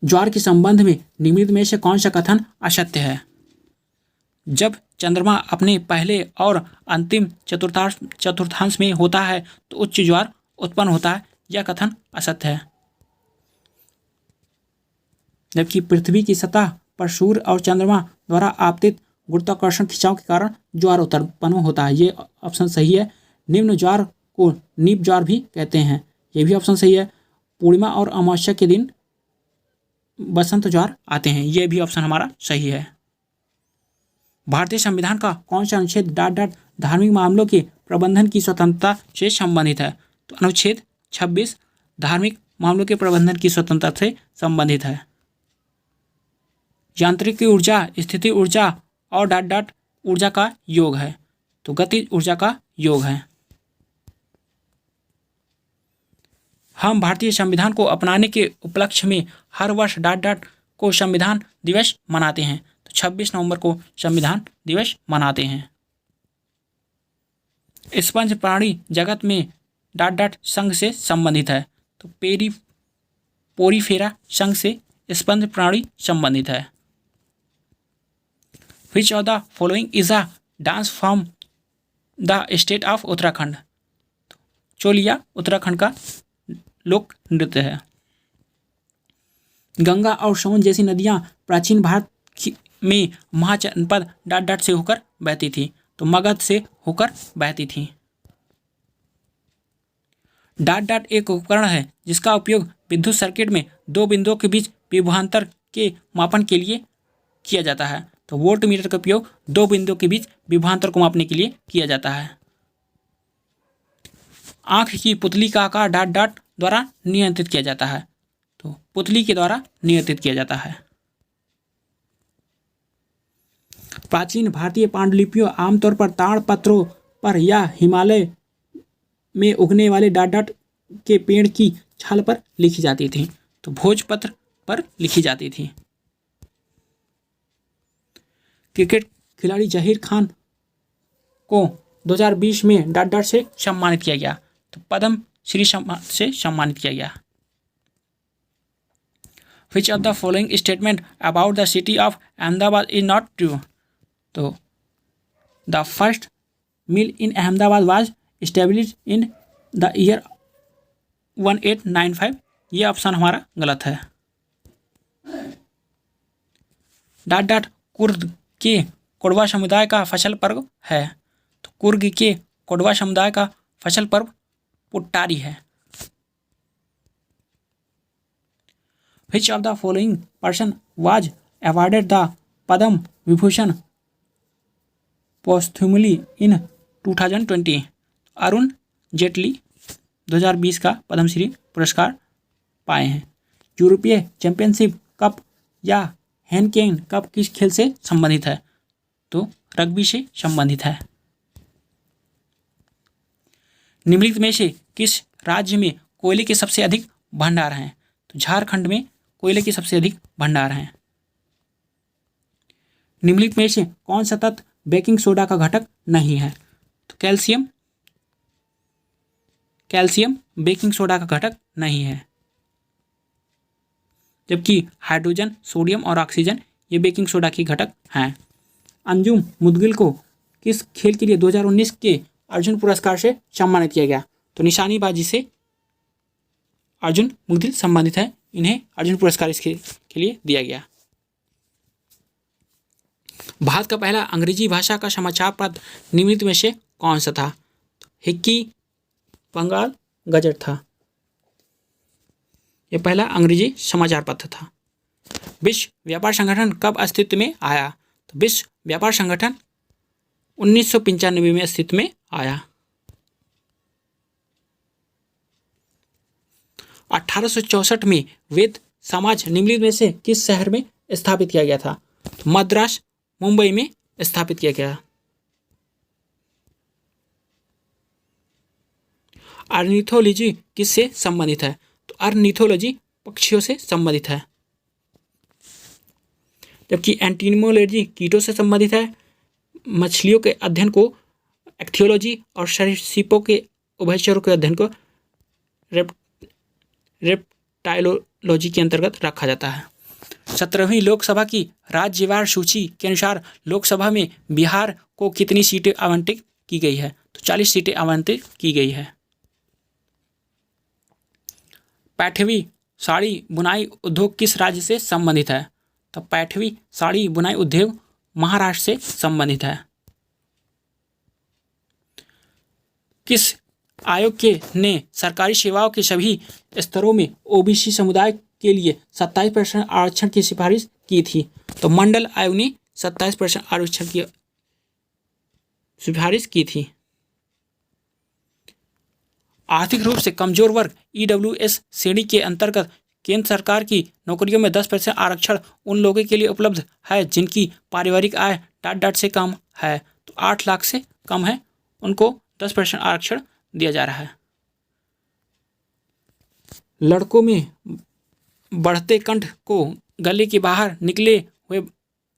ज्वार के संबंध में निम्नलिखित में से कौन सा कथन असत्य है? जब चंद्रमा अपने पहले और अंतिम चतुर्थांश में होता है तो उच्च ज्वार उत्पन्न होता है, यह कथन असत्य है। जबकि पृथ्वी की सतह पर सूर्य और चंद्रमा द्वारा आपतित गुरुत्वाकर्षण खिंचाव के कारण ज्वार उत्पन्न होता है, ये ऑप्शन सही है। निम्न ज्वार को नीप ज्वार भी कहते हैं, ये भी ऑप्शन सही है। पूर्णिमा और अमावस्या के दिन बसंत ज्वार आते हैं, ये भी ऑप्शन हमारा सही है। भारतीय संविधान का कौन सा अनुच्छेद धार्मिक मामलों के प्रबंधन की स्वतंत्रता से संबंधित है? तो अनुच्छेद 26 धार्मिक मामलों के प्रबंधन की स्वतंत्रता से संबंधित है। यांत्रिक ऊर्जा स्थिति ऊर्जा और ऊर्जा का योग है, तो गतिज ऊर्जा का योग है। हम भारतीय संविधान को अपनाने के उपलक्ष्य में हर वर्ष को संविधान दिवस मनाते हैं, तो 26 नवंबर को संविधान दिवस मनाते हैं। स्पंज प्राणी जगत में संघ से संबंधित है, तो पोरीफेरा संघ से स्पंज प्राणी संबंधित है। Which of the following is a dance from the state of Uttarakhand? चोलिया उत्तराखंड का लोक नृत्य है। गंगा और सोन जैसी नदियां प्राचीन भारत में महाजनपद से होकर बहती थी, तो मगध से होकर बहती थी। एक उपकरण है जिसका उपयोग विद्युत सर्किट में दो बिंदुओं के बीच विभवांतर के मापन के लिए किया जाता है, तो वोल्ट मीटर का उपयोग दो बिंदुओं के बीच विभवांतर को मापने के लिए किया जाता है। आंख की पुतली का आकार द्वारा नियंत्रित किया जाता है, तो पुतली के द्वारा नियंत्रित किया जाता है। प्राचीन भारतीय पांडुलिपियां आमतौर पर ताड़पत्रों पर या हिमालय में उगने वाले के पेड़ की छाल पर लिखी जाती थी, तो भोजपत्र पर लिखी जाती थी। क्रिकेट खिलाड़ी जहीर खान को 2020 में से सम्मानित किया गया, तो पद्म श्री से सम्मानित किया गया। Which of the following statement about the city of Ahmedabad is not true? तो the first mill in Ahmedabad was established in the year 1895, ये ऑप्शन हमारा गलत है। कुर्द के कोडवा समुदाय का फसल पर्व है, तो कुर्ग के कोडवा समुदाय का फसल पर्व पुट्टारी है। Which of the following person was awarded the Padma Vibhushan posthumously in 2020? Arun Jaitley 2020 का पद्मश्री पुरस्कार पाए हैं। यूरोपीय चैंपियनशिप कप या हेनकेन कप किस खेल से संबंधित है? तो रग्बी से संबंधित है। निम्नलिखित में से किस राज्य में कोयले के सबसे अधिक भंडार हैं? तो झारखंड में कोयले के सबसे अधिक भंडार हैं। निम्नलिखित में से कौन सा तत्व बेकिंग सोडा का घटक नहीं है? तो कैल्शियम बेकिंग सोडा का घटक नहीं है, जबकि हाइड्रोजन, सोडियम और ऑक्सीजन ये बेकिंग सोडा के घटक हैं। अंजुम मुदगिल को किस खेल के लिए 2019 के अर्जुन पुरस्कार से सम्मानित किया गया? तो निशानेबाजी से अर्जुन मुदगिल संबंधित है, इन्हें अर्जुन पुरस्कार इसके लिए दिया गया। भारत का पहला अंग्रेजी भाषा का समाचार पत्र निम्नलिखित में से कौन सा था? हिक्की बंगाल गजट था, यह पहला अंग्रेजी समाचार पत्र था। विश्व व्यापार संगठन कब अस्तित्व में आया? तो विश्व व्यापार संगठन 1995 में अस्तित्व में आया। 1864 में वेद समाज निम्नलिखित में से किस शहर में स्थापित किया गया था? तो मद्रास मुंबई में स्थापित किया गया। ऑर्निथोलॉजी किससे संबंधित है? तो ऑर्निथोलॉजी पक्षियों से संबंधित है, जबकि एंटीमोलॉजी कीटों से संबंधित है। मछलियों के अध्ययन को एक्थियोलॉजी और सरीसृपों के उभयचरों के अध्ययन को रेप्टाइलोलॉजी टेक्नोलॉजी के अंतर्गत रखा जाता है। 17वीं लोकसभा की राज्यवार सूची के अनुसार लोकसभा में बिहार को कितनी सीटें आवंटित की गई है? तो 40 सीटें आवंटित की गई है। पैठवी साड़ी बुनाई उद्योग किस राज्य से संबंधित है? तो पैठवी साड़ी बुनाई उद्योग महाराष्ट्र से संबंधित है। किस आयोग के ने सरकारी सेवाओं के सभी स्तरों में ओबीसी समुदाय के लिए 27% आरक्षण की सिफारिश की थी? तो मंडल आयोग ने 27% आरक्षण की सिफारिश की थी। आर्थिक रूप से कमजोर वर्ग ईडब्ल्यूएस श्रेणी के अंतर्गत केंद्र सरकार की नौकरियों में 10% आरक्षण उन लोगों के लिए उपलब्ध है जिनकी पारिवारिक आय डॉट से कम है। तो 8 लाख से कम है, उनको 10% आरक्षण दिया जा रहा है। लड़कों में बढ़ते कंठ को गले के बाहर निकले हुए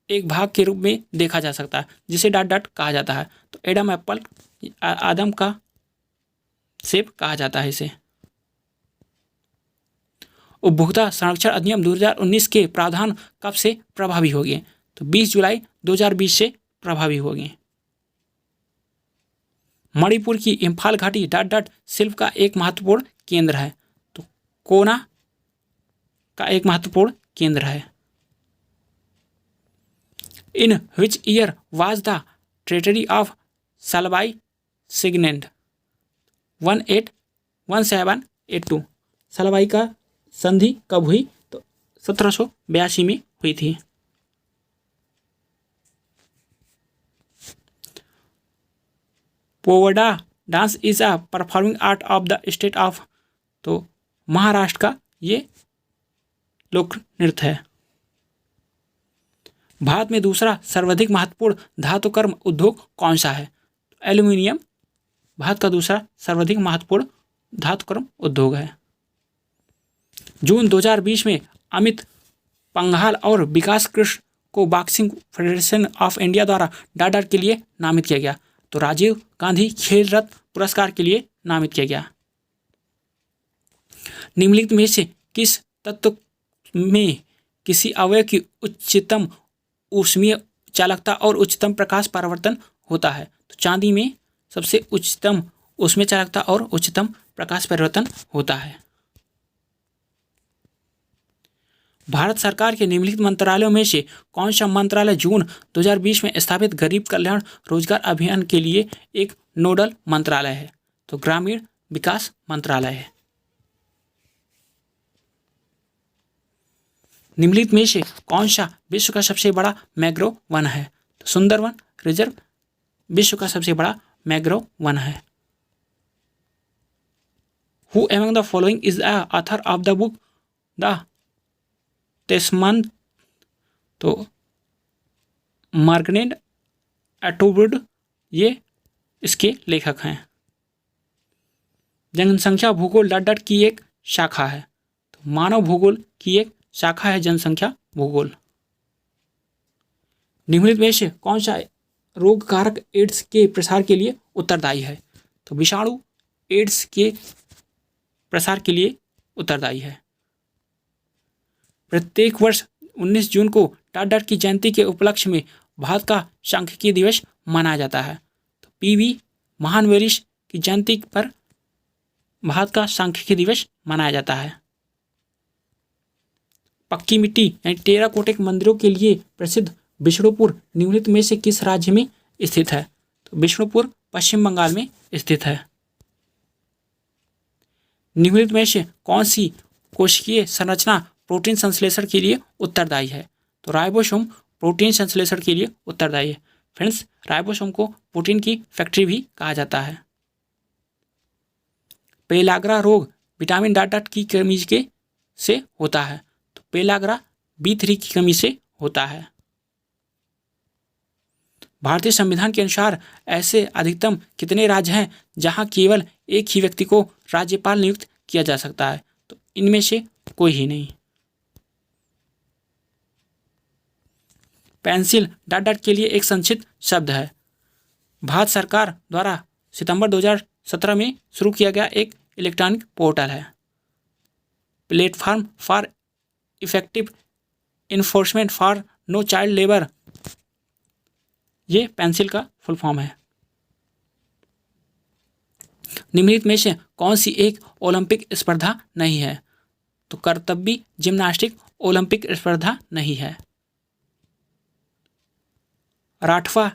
एक भाग के रूप में देखा जा सकता है जिसे डॉट कहा जाता है। तो एडम एप्पल आदम का सेब कहा जाता है इसे। उपभोक्ता संरक्षण अधिनियम 2019 के प्रावधान कब से प्रभावी हो गए? तो 20 जुलाई 2020 से प्रभावी हो गए। मणिपुर की इम्फाल घाटी डॉट शिल्प का एक महत्वपूर्ण केंद्र है। तो कोना का एक महत्वपूर्ण केंद्र है। In which year was the treaty of Salbai signed? 1782। Salbai का संधि कब हुई? तो 1782 में हुई थी। Powada dance is a performing art of the state of? तो महाराष्ट्र का ये लोक नृत्य है। भारत में दूसरा सर्वाधिक महत्वपूर्ण धातु कर्म उद्योग कौन सा है? एल्यूमिनियम भारत का दूसरा सर्वाधिक महत्वपूर्ण धातु कर्म उद्योग है। जून 2020 में अमित पंघाल और विकास कृष्ण को बॉक्सिंग फेडरेशन ऑफ इंडिया द्वारा डॉट के लिए नामित किया गया। तो राजीव गांधी खेल रत्न पुरस्कार के लिए नामित किया गया। निम्नलिखित में से किस तत्व में किसी अवयव की उच्चतम ऊष्मीय चालकता और उच्चतम प्रकाश परावर्तन होता है? तो चांदी में सबसे उच्चतम ऊष्मीय चालकता और उच्चतम प्रकाश परिवर्तन होता है। भारत सरकार के निम्नलिखित मंत्रालयों में से कौन सा मंत्रालय जून 2020 में स्थापित गरीब कल्याण रोजगार अभियान के लिए एक नोडल मंत्रालय है? तो ग्रामीण विकास मंत्रालय है। निम्नलिखित में से कौन सा विश्व का सबसे बड़ा मैंग्रोव वन है? तो सुंदरवन रिजर्व विश्व का सबसे बड़ा मैंग्रोव वन है। Who among the following is the author of the book the Testament? तो मार्गरेट एटवुड ये इसके लेखक हैं। जनसंख्या भूगोल डॉट की एक शाखा है। तो मानव भूगोल की एक शाखा है जनसंख्या भूगोल। निम्नलिखित में से कौन सा रोग कारक एड्स के प्रसार के लिए उत्तरदायी है? तो विषाणु एड्स के प्रसार के लिए उत्तरदायी है। प्रत्येक वर्ष 19 जून को डॉट की जयंती के उपलक्ष्य में भारत का सांख्यिकी दिवस मनाया जाता है। तो पीवी महानवेरिश की जयंती पर भारत का सांख्यिकी दिवस मनाया जाता है। पक्की मिट्टी यानी टेराकोटिक मंदिरों के लिए प्रसिद्ध विष्णुपुर निम्नलिखित में से किस राज्य में स्थित है? तो विष्णुपुर पश्चिम बंगाल में स्थित है। निम्नलिखित में से कौन सी कोशिकीय संरचना प्रोटीन संश्लेषण के लिए उत्तरदायी है? तो राइबोसोम प्रोटीन संश्लेषण के लिए उत्तरदायी है। फ्रेंड्स, राइबोसोम को प्रोटीन की फैक्ट्री भी कहा जाता है। पेलाग्रा रोग विटामिन डॉट की कमी से होता है। तो पेलाग्रा B3 की कमी से होता है। भारतीय संविधान के अनुसार ऐसे अधिकतम कितने राज्य हैं जहां केवल एक ही व्यक्ति को राज्यपाल नियुक्त किया जा सकता है? तो इनमें से कोई ही नहीं। पेंसिल डॉट के लिए एक संक्षिप्त शब्द है। भारत सरकार द्वारा सितंबर 2017 में शुरू किया गया एक इलेक्ट्रॉनिक पोर्टल है। Platform for effective enforcement for no child labour, ये पेंसिल का फुल फॉर्म है। निम्नलिखित में से कौन सी एक ओलंपिक स्पर्धा नहीं है? तो कर्तव्य जिम्नास्टिक ओलंपिक स्पर्धा नहीं है। राठवा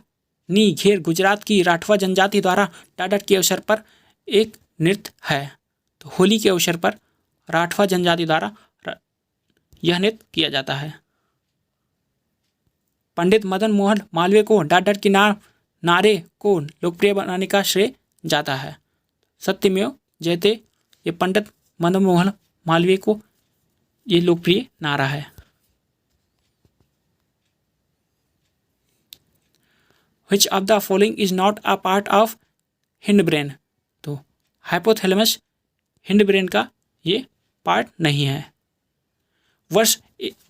नी घेर गुजरात की राठवा जनजाति द्वारा डाडट के अवसर पर एक नृत्य है। तो होली के अवसर पर राठवा जनजाति द्वारा यह नृत्य किया जाता है। पंडित मदन मोहन मालवीय को डाडट के नारे को लोकप्रिय बनाने का श्रेय जाता है। सत्यमेव जयते, ये पंडित मदन मोहन मालवीय को ये लोकप्रिय नारा है। Which of the following is not a part of hindbrain? तो हाइपोथैलेमस हिंडब्रेन का ये पार्ट नहीं है। वर्ष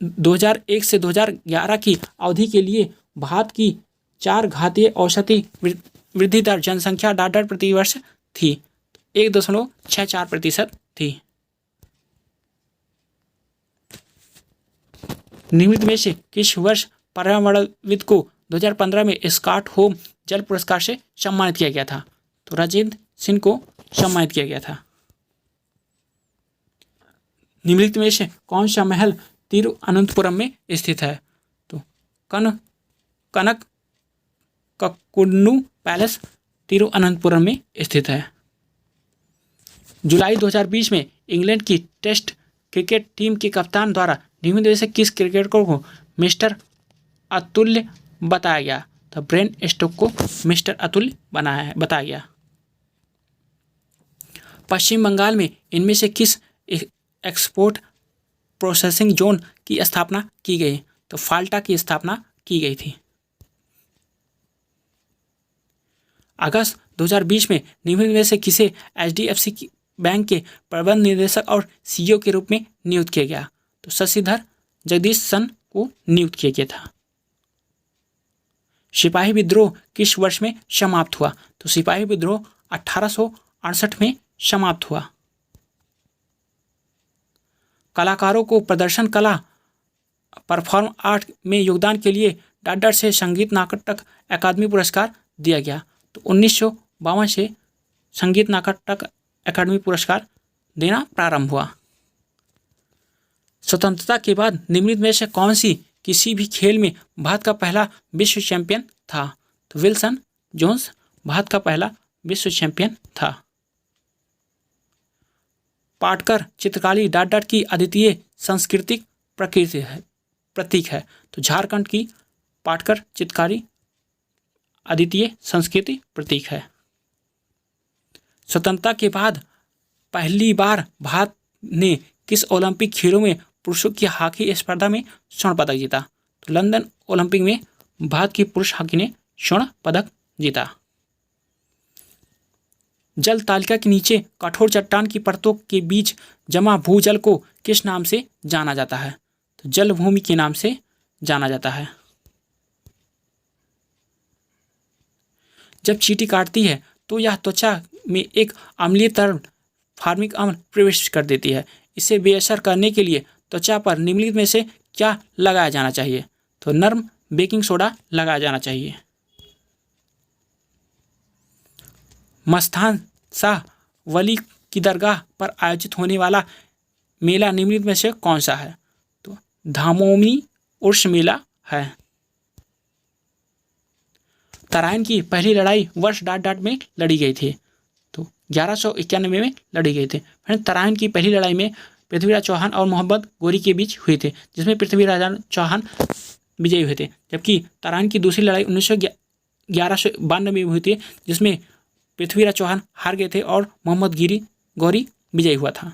2001 से 2011 की अवधि के लिए भारत की 4 घातीय औसती वृद्धि दर जनसंख्या डाडर प्रति वर्ष थी, 1.64% थी। निम्नलिखित में से किस वर्ष पर्यावरणविद को 2015 में स्कॉट होम जल पुरस्कार से सम्मानित किया गया था? तो राजेंद्र सिंह को सम्मानित किया गया था। निम्नलिखित में से कौन सा महल तिरुअनंतपुरम में स्थित है? तो कनक ककुडनु पैलेस तिरुअनंतपुरम में स्थित है। जुलाई 2020 में इंग्लैंड की टेस्ट क्रिकेट टीम के कप्तान द्वारा निम्नलिखित में से किस क्रिकेटर को मिस्टर अतुल्य बताया गया? तो ब्रेन स्टोक को मिस्टर अतुल्य बताया गया। पश्चिम बंगाल में इनमें से किस एक्सपोर्ट प्रोसेसिंग जोन की स्थापना की गई? तो फाल्टा की स्थापना की गई थी। अगस्त 2020 में निम्नलिखित में से किसे HDFC बैंक के प्रबंध निदेशक और CEO के रूप में नियुक्त किया गया? तो शशिधर जगदीशन को नियुक्त किया गया था। सिपाही विद्रोह किस वर्ष में समाप्त हुआ? तो सिपाही विद्रोह 1868 में समाप्त हुआ। कलाकारों को प्रदर्शन कला परफॉर्म आर्ट में योगदान के लिए डाडर से संगीत नाटक अकादमी पुरस्कार दिया गया। तो 1952 से संगीत नाटक अकादमी पुरस्कार देना प्रारंभ हुआ। स्वतंत्रता के बाद निम्नलिखित में से कौन सी किसी भी खेल में भारत का पहला विश्व चैंपियन था? तो विल्सन जोन्स भारत का पहला विश्व चैंपियन था। पाटकर चित्रकारी डाडर की अद्वितीय सांस्कृतिक प्रतीक है। तो झारखंड की पाटकर चित्रकारी अद्वितीय संस्कृति प्रतीक है। स्वतंत्रता के बाद पहली बार भारत ने किस ओलंपिक खेलों में पुरुषों की हॉकी स्पर्धा में स्वर्ण पदक जीता? तो लंदन ओलंपिक में भारत की पुरुष हॉकी ने स्वर्ण पदक जीता। जल तालिका के नीचे कठोर चट्टान की परतों के बीच जमा भूजल को किस नाम से जाना जाता है? तो जल भूमि के नाम से जाना जाता है। जब चींटी काटती है तो यह त्वचा में एक अम्लीय तरल फार्मिक अम्ल प्रवेश कर देती है। इसे बेअसर करने के लिए त्वचा पर निम्नलिखित में से क्या लगाया जाना चाहिए? तो नर्म बेकिंग सोडा लगाया जाना चाहिए। मस्तान शाह वली की दरगाह पर आयोजित होने वाला मेला निम्नलिखित में से कौन सा है? तो धामोमी उर्स मेला है। तराइन की पहली लड़ाई वर्ष डाट में लड़ी गई थी। तो 1191 में लड़ी गई थी। तराइन की पहली लड़ाई में पृथ्वीराज चौहान और मोहम्मद गोरी के बीच हुए थे, जिसमें पृथ्वीराज चौहान विजयी हुए थे। जबकि तराइन की दूसरी लड़ाई 1192 में हुई थी, जिसमें पृथ्वीराज चौहान हार गए थे और मोहम्मद गौरी विजयी हुआ था।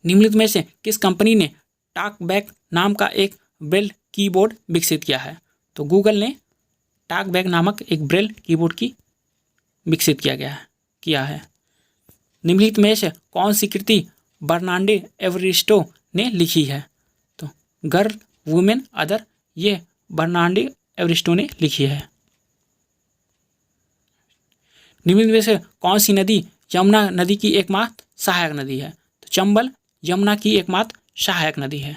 निम्नलिखित में से किस कंपनी ने टॉकबैक नाम का एक ब्रेल कीबोर्ड विकसित किया है? तो गूगल ने टॉकबैक नामक एक ब्रेल कीबोर्ड की विकसित किया है। निम्नलिखित में से कौन सी कृति बर्नार्डो एवरिस्टो ने लिखी है? तो गर्ल वुमेन अदर, ये बर्नार्डो एवरिस्टो ने लिखी है। निम्नलिखित में से कौन सी नदी यमुना नदी की एकमात्र सहायक नदी है? तो चंबल यमुना की एकमात्र सहायक नदी है?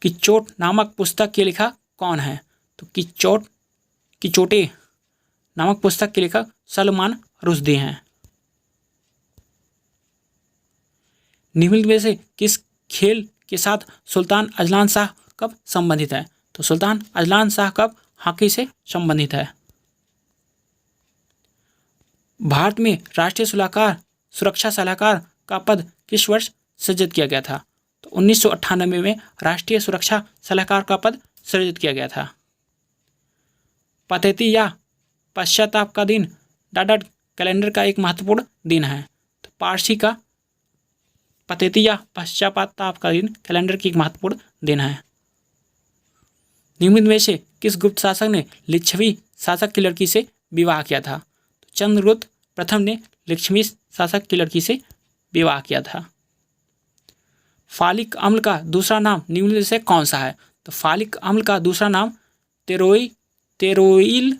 किच्चोट नामक पुस्तक के लेखक कौन है? तो किचोटे नामक पुस्तक के लेखक सलमान रुश्दी हैं। निम्नलिखित में से किस खेल के साथ सुल्तान अजलान शाह कप संबंधित है? तो Sultan Azlan Shah cup hockey से संबंधित है। भारत में राष्ट्रीय सुरक्षा सलाहकार का पद किस वर्ष सृजित किया गया था? तो 1998 में राष्ट्रीय सुरक्षा सलाहकार का पद सृजित किया गया था। पतेती या पश्चाताप का दिन डाडर कैलेंडर का एक महत्वपूर्ण दिन है। तो पारसी का पतेती या पश्चाताप का दिन कैलेंडर की एक महत्वपूर्ण दिन है। निम्नलिखित में से किस गुप्त शासक ने लिच्छवी शासक की लड़की से विवाह किया था? तो चंद्रगुप्त प्रथम ने लिच्छवी शासक की लड़की से विवाह किया था। फालिक अम्ल का दूसरा नाम निम्नलिखित से कौन सा है? तो फालिक अम्ल का दूसरा नाम टेरोइल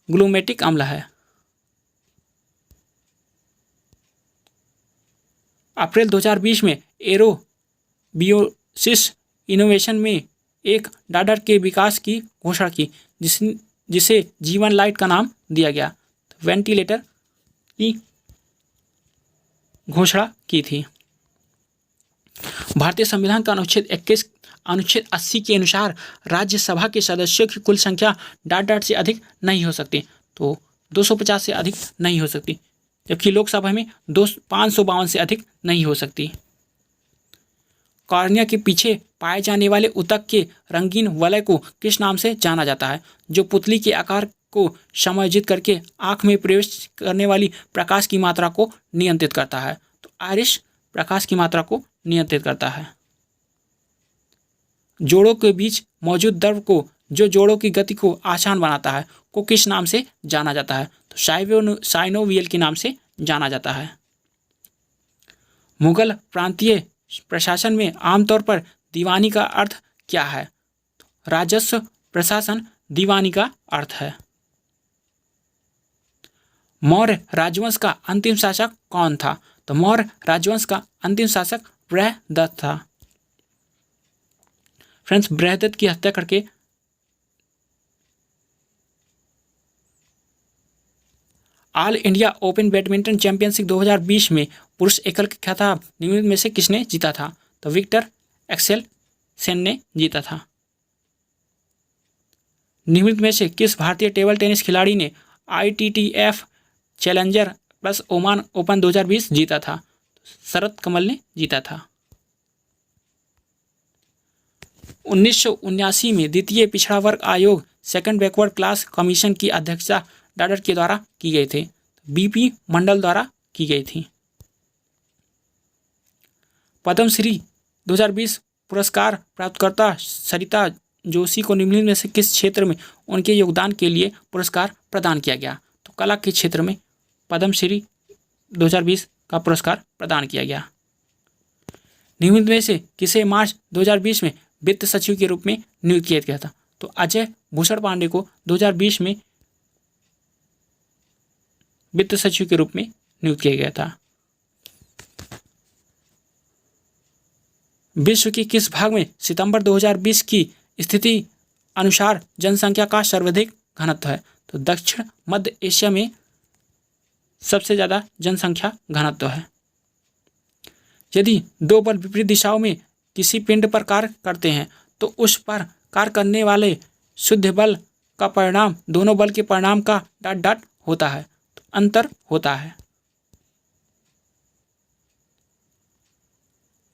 ग्लूमेटिक अम्ल है। अप्रैल 2020 में एरोबियोसिस इनोवेशन में एक डाडर के विकास की घोषणा की जिसे जीवन लाइट का नाम दिया गया। तो वेंटिलेटर की घोषणा की थी। भारतीय संविधान का अनुच्छेद 21 अनुच्छेद 80 के अनुसार राज्यसभा के सदस्यों की कुल संख्या 1.8 से अधिक नहीं हो सकती। तो 250 से अधिक नहीं हो सकती, जबकि लोकसभा में 552 से अधिक नहीं हो सकती। कॉर्निया के पीछे पाए जाने वाले ऊतक के रंगीन वलय को किस नाम से जाना जाता है, जो पुतली के आकार को समायोजित करके आँख में प्रवेश करने वाली प्रकाश की मात्रा को नियंत्रित करता है? तो आइरिस प्रकाश की मात्रा को नियंत्रित करता है। जोड़ों के बीच मौजूद द्रव को जो जोड़ों की गति को आसान बनाता है को किस नाम से जाना जाता है? तो साइनोवियल के नाम से जाना जाता है। मुगल प्रांतीय प्रशासन में आमतौर पर दीवानी का अर्थ क्या है? तो राजस्व प्रशासन दीवानी का अर्थ है। मौर्य राजवंश का अंतिम शासक कौन था? तो मौर्य राजवंश का अंतिम शासक बृहदत्त था। फ्रेंड्स, बृहदत्त की हत्या करके all India open badminton championship 2020 में पुरुष एकल का खिताब निम्नलिखित में से किसने जीता था? तो विक्टर एक्सेलसेन ने जीता था। निम्नलिखित में से किस भारतीय टेबल टेनिस खिलाड़ी ने ITTF challenger plus Oman open 2020 जीता था? शरत कमल ने जीता था। 1979 में द्वितीय पिछड़ा वर्ग आयोग सेकंड बैकवर्ड क्लास कमीशन की अध्यक्षता डाडर के द्वारा की गई थी। BP मंडल द्वारा की गई थी। पद्मश्री 2020 पुरस्कार प्राप्तकर्ता सरिता जोशी को निम्नलिखित में से किस क्षेत्र में उनके योगदान के लिए पुरस्कार प्रदान किया गया? तो कला के क्षेत्र में पद्मश्री 2020 का पुरस्कार प्रदान किया गया। निम्नलिखित में से किसे मार्च 2020 में वित्त सचिव के रूप में नियुक्त किया गया था? तो अजय भूषण पांडे को 2020 में वित्त सचिव के रूप में नियुक्त किया गया था। विश्व के किस भाग में सितंबर 2020 की स्थिति अनुसार जनसंख्या का सर्वाधिक घनत्व है? तो दक्षिण मध्य एशिया में सबसे ज़्यादा जनसंख्या घनत्व है। यदि दो बल विपरीत दिशाओं में किसी पिंड पर कार्य करते हैं तो उस पर कार्य करने वाले शुद्ध बल का परिणाम दोनों बल के परिणाम का डॉट डॉट होता है, तो अंतर होता है।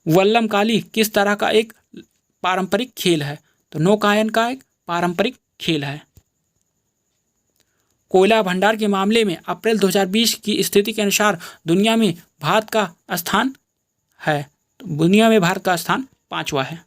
वल्लमकाली किस तरह का एक पारंपरिक खेल है? तो नौकायन का एक पारंपरिक खेल है। कोयला भंडार के मामले में अप्रैल 2020 की स्थिति के अनुसार दुनिया में भारत का स्थान है, तो दुनिया में भारत का स्थान 5वां है।